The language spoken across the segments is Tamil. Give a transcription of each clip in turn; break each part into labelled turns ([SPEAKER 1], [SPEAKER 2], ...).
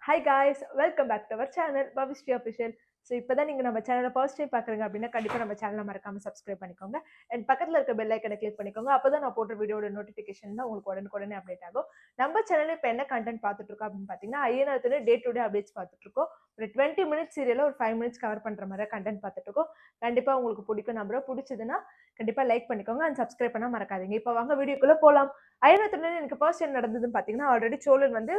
[SPEAKER 1] Hi guys, welcome back to our channel Bhavishri Official. So இப்போ தான் நீங்கள் நம்ம சேனலை ஃபர்ஸ்ட் டைம் பார்க்குறீங்க அப்படின்னா கண்டிப்பாக நம்ம சேனலை மறக்காமல் சப்ஸ்கிரைப் பண்ணிக்கோங்க அண்ட் பக்கத்தில் இருக்க பெல் ஐக்கனை கிளிக் பண்ணிக்கோங்க. அப்போ தான் நான் போடுற வீடியோட நோட்டிஃபிகேஷன் தான் உங்களுக்கு உடனுக்குடனே அப்டேட் ஆகும். நம்ம சேனலில் இப்போ என்ன கண்டென்ட் பார்த்துட்டு இருக்கோம் அப்படின்னு பார்த்தீங்கன்னா ஐயனாத்துல டே டு டே அப்டேட்ஸ் பார்த்துட்டு இருக்கோம். ஒரு 20 மினிட்ஸ் சீரியலில் ஒரு 5 மினிட்ஸ் கவர் பண்ணுற மாதிரி கண்டென்ட் பார்த்துட்டு இருக்கோம். கண்டிப்பாக உங்களுக்கு பிடிக்கும் நம்புறோம். பிடிச்சதுன்னா கண்டிப்பாக லைக் பண்ணிக்கோங்க அண்ட் சப்ஸ்கிரைப் பண்ணால் மறக்காதீங்க. இப்போ வாங்க வீடியோக்குள்ளே போகலாம். ஐயனாத்துல எனக்கு ஃபர்ஸ்ட் என்ன நடந்ததுன்னு பார்த்தீங்கன்னா ஆல்ரெடி சோழன் வந்து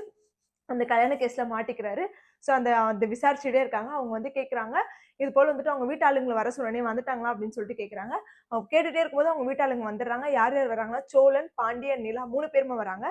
[SPEAKER 1] அந்த கல்யாண கேஸ்ல மாட்டிக்கிறாரு. ஸோ அந்த விசாரிச்சுட்டே இருக்காங்க. அவங்க வந்து கேட்குறாங்க, இது போல வந்துட்டு அவங்க வீட்டாளுங்களை வர சொன்னோடனே வந்துட்டாங்களா அப்படின்னு சொல்லிட்டு கேட்குறாங்க. அவங்க கேட்டுட்டே இருக்கும்போது அவங்க வீட்டாளுங்க வந்துடுறாங்க. யார் யார் வராங்கன்னா சோழன், பாண்டியன், நிலா 3 பேருமே வராங்க.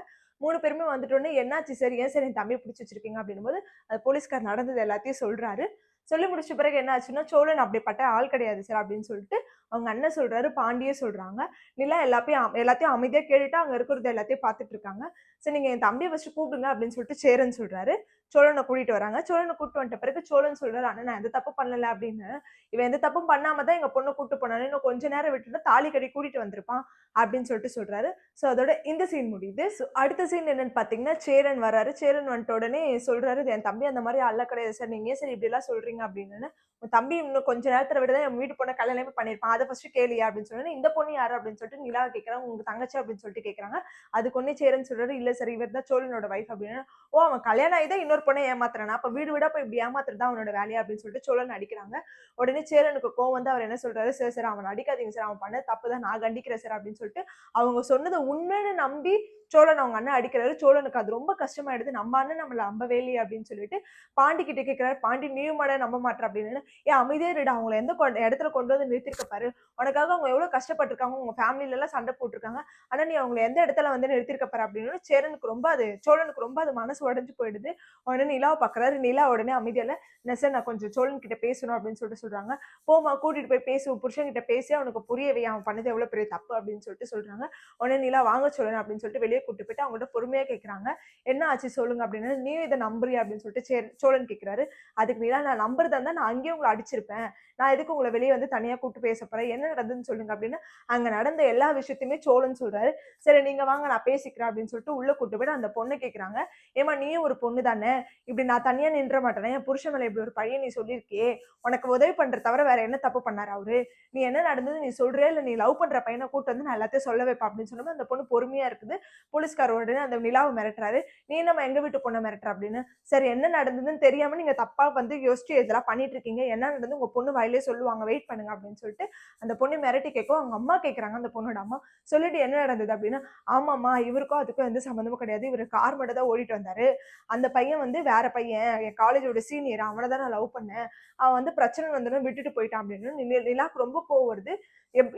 [SPEAKER 1] 3 பேருமே வந்துட்டோடனே என்னாச்சு சார், ஏன் சார் என் தம்பி பிடிச்சி வச்சிருக்கீங்க அப்படின்னும் போது அது போலீஸ்கார் நடந்தது எல்லாத்தையும் சொல்றாரு. சொல்லி முடிச்ச பிறகு என்ன ஆச்சுன்னா சோழன் அப்படிப்பட்ட ஆள் கிடையாது சார் அப்படின்னு சொல்லிட்டு அவங்க அண்ணன் சொல்றாரு, பாண்டியே சொல்றாங்க. நிலா எல்லாத்தையும் அமைதியா கேட்டுட்டு அங்க இருக்கிறது எல்லாத்தையும் பார்த்துட்டு இருக்காங்க. சரி நீங்க என் தம்பியை ஃபர்ஸ்ட் கூப்பிடுங்க அப்படின்னு சொல்லிட்டு சேரன் சொல்றாரு. சோழனை கூட்டிட்டு வராங்க. சோழனை கூப்பிட்டு வந்துட்ட பிறகு சோழன் சொல்றாரு, அண்ணா நான் எந்த தப்பு பண்ணல அப்படின்னு. இவன் எந்த தப்பும் பண்ணாம தான் எங்க பொண்ணை கூப்பிட்டு போனாலும் இன்னும் கொஞ்ச நேரம் விட்டுட்டு தாலி கட்டி கூட்டிட்டு வந்திருப்பான் அப்படின்னு சொல்லிட்டு சொல்றாரு. ஸோ அதோட இந்த சீன் முடியுது. ஸோ அடுத்த சீன் என்னன்னு பாத்தீங்கன்னா சேரன் வராரு. சேரன் வந்துட்ட உடனே சொல்றாரு, என் தம்பி அந்த மாதிரி அல்ல கிடையாது சார், நீங்க ஏன் சார் இப்படி எல்லாம் சொல்றீங்க அப்படின்னு. உன் தம்பி இன்னும் கொஞ்ச நேரத்துல விடதான் என் வீட்டு பொண்ணை கல்யாணமே பண்ணிருப்பான், அதை ஃபர்ஸ்ட் கேளியா அப்படின்னு சொன்னா இந்த பொண்ணு யாரு அப்படின்னு சொல்லிட்டு நிலா கேட்கறாங்க, உங்க தங்கச்சி அப்படின்னு சொல்லிட்டு கேட்கறாங்க. அதுக்கு ஒன்னே சேரன் சொல்றாரு, இல்ல சார் இவர் தான் சோழனோட வைஃப் அப்படின்னு. ஓ அவன் கல்யாணம் ஆகிதான் இன்னொரு பொண்ணை ஏமாத்துறானா, அப்ப வீடு வீடா போய் இப்படி ஏமாத்துறதா அவனோட வேலையா அப்படின்னு சொல்லிட்டு சோழன் அடிக்கிறாங்க. உடனே சேரனுக்கு கோவம் வந்து அவர் என்ன சொல்றாரு, சார் சார் அவன் அடிக்காதீங்க சார், அவன் பண்ண தப்பு தான், நான் கண்டிக்கிறேன் சார் அப்படின்னு சொல்லிட்டு அவங்க சொன்னதை உண்மைன்னு நம்பி சோழன் அவங்க அண்ணன் அடிக்கிறாரு. சோழனுக்கு அது ரொம்ப கஷ்டமாயிடுது, நம்ம அண்ணன் நம்மள நம்பவே இல்லையே அப்படின்னு சொல்லிட்டு பாண்டி கிட்ட கேட்கிறாரு. பாண்டி நீயும் மாட நம்ப மாட்டேன் அப்படின்னு. ஏன் அமைதியே இருடா, அவங்களை எந்த இடத்துல கொண்டு வந்து நிறுத்திருக்க பாரு, உனக்காக அவங்க எவ்வளவு கஷ்டப்பட்டிருக்காங்க, உங்க ஃபேமிலில எல்லாம் சண்டை போட்டிருக்காங்க, ஆனா நீ அவங்களை எந்த இடத்துல வந்து நிறுத்திருக்க பாரு அப்படின்னு சேரனுக்கு ரொம்ப அது சோழனுக்கு ரொம்ப அது மனசு உடைஞ்சு போயிடுது. உடனே நிலாவை பாக்குறாரு. நிலா உடனே அமைதியால சார் நான் கொஞ்சம் சோழன் கிட்ட பேசணும் அப்படின்னு சொல்லிட்டு சொல்றாங்க. போமா கூட்டிட்டு போய் பேசு, புருஷன் கிட்ட பேசி அவனுக்கு புரியவே அவன் பண்ணது எவ்வளவு பெரிய தப்பு அப்படின்னு சொல்லிட்டு சொல்றாங்க. உடனே நிலா வாங்க சோழன் அப்படின்னு சொல்லிட்டு வெளியே கூட்டு போயிட்டு அவங்கள்ட்ட பொறுமையா கேட்கறாங்க, என்ன ஆச்சு சொல்லுங்க அப்படின்னு. நீ இதை நம்புறியா அப்படின்னு சொல்லிட்டு சோழன் கேட்கிறாரு. அதுக்கு நிலா, நான் நம்புறதா இருந்தா நான் அங்கேயே உங்களை அடிச்சிருப்பேன், நான் எதுக்கு உங்களை வெளியே வந்து தனியா கூப்பிட்டு பேச போறேன், என்ன நடந்ததுன்னு சொல்லுங்க அப்படின்னு. அங்க நடந்த எல்லா விஷயத்தையுமே சோழன் சொல்றாரு. சரி நீங்க வாங்க நான் பேசிக்கிறேன் அப்படின்னு சொல்லிட்டு உள்ள கூட்டு போயிட்டு அந்த பொண்ணை கேட்கறாங்க, ஏமா நீயும் ஒரு பொண்ணு தானே, இப்படி நான் தனியா நின்ற மாட்டேனே, என் புருஷன் மேல இப்படி ஒரு பையன் நீ சொல்லியிருக்கியே, உனக்கு உதவி பண்ற தவிர வேற என்ன தப்பு பண்ணாரு அவரு, நீ என்ன நடந்தது நீ சொல்றியா இல்ல நீ லவ் பண்ற பையனை கூட்டு வந்து நான் எல்லாத்தையும் சொல்ல வைப்பேன் அப்படின்னு சொன்னோம். அந்த பொண்ணு பொறுமையா இருக்குது. போலீஸ்கார உடனே அந்த நிலாவை மிரட்டுறாரு, நீ நம்ம எங்க வீட்டு பொண்ணை மிரட்டுற அப்படின்னு. சரி என்ன நடந்ததுன்னு தெரியாம நீங்க தப்பா வந்து யோசிச்சு இதெல்லாம் பண்ணிட்டு இருக்கீங்க, என்ன நடந்து உங்க பொண்ணு வாயிலே சொல்லுவாங்க, வெயிட் பண்ணுங்க அப்படின்னு சொல்லிட்டு அந்த பொண்ணு மிரட்டி கேட்கும். அவங்க அம்மா கேட்கறாங்க, அந்த பொண்ணோட அம்மா சொல்லிட்டு என்ன நடந்தது அப்படின்னா, ஆமாம்மா இவருக்கும் அதுக்கும் எந்த சம்மந்தமும் கிடையாது, இவர் கார் மட்டும் தான் ஓடிட்டு வந்தாரு, அந்த பையன் வந்து வேற பையன், என் காலேஜோட சீனியர், அவனை தான் நான் லவ் பண்ணேன், அவன் வந்து பிரச்சனை வந்துடும் விட்டுட்டு போயிட்டான் அப்படின்னு. நிலாக்கு ரொம்ப கோவம் வருது.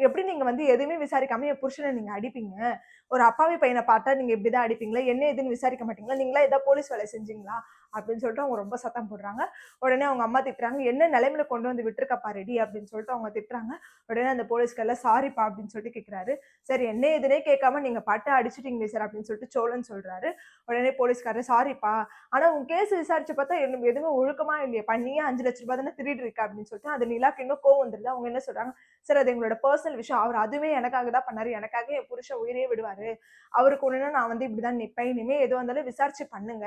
[SPEAKER 1] எப்படி நீங்க வந்து எதுவுமே விசாரிக்காம என் புருஷனை நீங்க அடிப்பீங்க, ஒரு அப்பாவி பையனை பார்த்தா நீங்க இப்படிதான் அடிப்பீங்களா, என்ன எதுன்னு விசாரிக்க மாட்டீங்களா, நீங்களா ஏதாவது போலீஸ் வேலை செஞ்சீங்களா அப்படின்னு சொல்லிட்டு அவங்க ரொம்ப சத்தம் போடுறாங்க. உடனே அவங்க அம்மா திட்டுறாங்க, என்ன நிலைமையில கொண்டு வந்து விட்டுருக்கப்பா ரெடி அப்படின்னு சொல்லிட்டு அவங்க திட்டுறாங்க. உடனே அந்த போலீஸ்காரர் சாரிப்பா அப்படின்னு சொல்லிட்டு கேட்கிறாரு. சரி என்ன எதுனே கேட்காம நீங்க பாட்டு அடிச்சுட்டீங்களே சார் அப்படின்னு சொல்லிட்டு சோழன் சொல்றாரு. உடனே போலீஸ்காரர் சாரிப்பா, ஆனா உங்க கேஸ் விசாரிச்சு பார்த்தா எதுவுமே ஒழுக்கமா இல்லையே, பண்ணியே 5 லட்சம் ரூபாய் தானே திருடி இருக்கா அப்படின்னு சொல்லிட்டு அது நிலாக்கு இன்னும் கோவம் வந்துருது. அவங்க என்ன சொல்றாங்க, சார் அது எங்களோட பர்சனல் விஷயம், அவர் அதுவே எனக்காக தான் பண்ணாரு, எனக்காக என் புருஷன் உயிரே விடுவாரு, அவருக்கு ஒண்ணுன்னா நான் வந்து இப்படிதான் நிப்பேன், இனிமே எது வந்தாலும் விசாரிச்சு பண்ணுங்க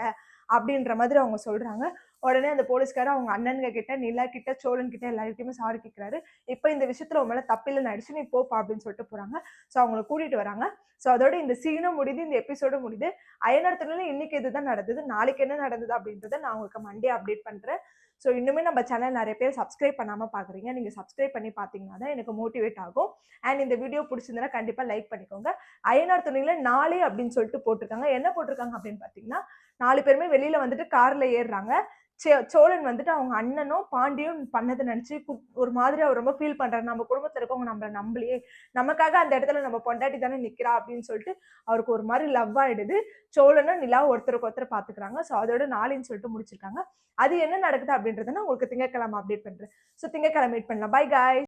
[SPEAKER 1] அப்படின்ற மாதிரி அவங்க சொல்றாங்க. உடனே அந்த போலீஸ்காரர் அவங்க அண்ணனுங்க கிட்ட, நிலா கிட்ட, சோழன் கிட்ட எல்லாருக்குமே சாரி கேட்கிறாரு. இப்ப இந்த விஷயத்துல உன் மேல தப்பில்லைன்னு ஆயிடுச்சு, நீ போப்பா அப்படின்னு சொல்லிட்டு போறாங்க. சோ அவங்களை கூட்டிட்டு வராங்க. சோ அதோட இந்த சீனும் முடியுது, இந்த எபிசோடும் முடியுது. அயனார் இன்னைக்கு இதுதான் நடந்தது. நாளைக்கு என்ன நடந்தது அப்படின்றத நான் உங்களுக்கு மண்டே அப்டேட் பண்றேன். ஸோ இன்னுமே நம்ம சேனல் நிறைய பேர் சப்ஸ்கிரைப் பண்ணாமல் பார்க்குறீங்க. நீங்கள் சப்ஸ்கிரைப் பண்ணி பார்த்தீங்கன்னா தான் எனக்கு மோட்டிவேட் ஆகும். அண்ட் இந்த வீடியோ பிடிச்சிருந்தனா கண்டிப்பாக லைக் பண்ணிக்கோங்க. அயனார் துணியில் 4 அப்படின்னு சொல்லிட்டு போட்டிருக்காங்க. என்ன போட்டிருக்காங்க அப்படின்னு பார்த்தீங்கன்னா 4 பேருமே வெளியில் வந்துட்டு காரில் ஏறுறாங்க. சோழன் வந்துட்டு அவங்க அண்ணனும் பாண்டியும் பண்ணதை நினைச்சு ஒரு மாதிரி அவர் ரொம்ப ஃபீல் பண்றாரு. நம்ம குடும்பத்துல இருக்கவங்க நம்மள நம்பலையே, நமக்காக அந்த இடத்துல நம்ம பொண்டாட்டி தானே நிக்கிறா அப்படின்னு சொல்லிட்டு அவருக்கு ஒரு மாதிரி லவ் ஆயிடுது. சோழனும் நிலா ஒருத்தருக்கு ஒருத்தர் பாத்துக்கிறாங்க. ஸோ அதோட 4ன்னு சொல்லிட்டு முடிச்சிருக்காங்க. அது என்ன நடக்குது அப்படின்றத நான் உங்களுக்கு திங்கட்கிழமை அப்டேட் பண்றேன். ஸோ திங்கட்கிழமை மீட் பண்ணலாம். By guys.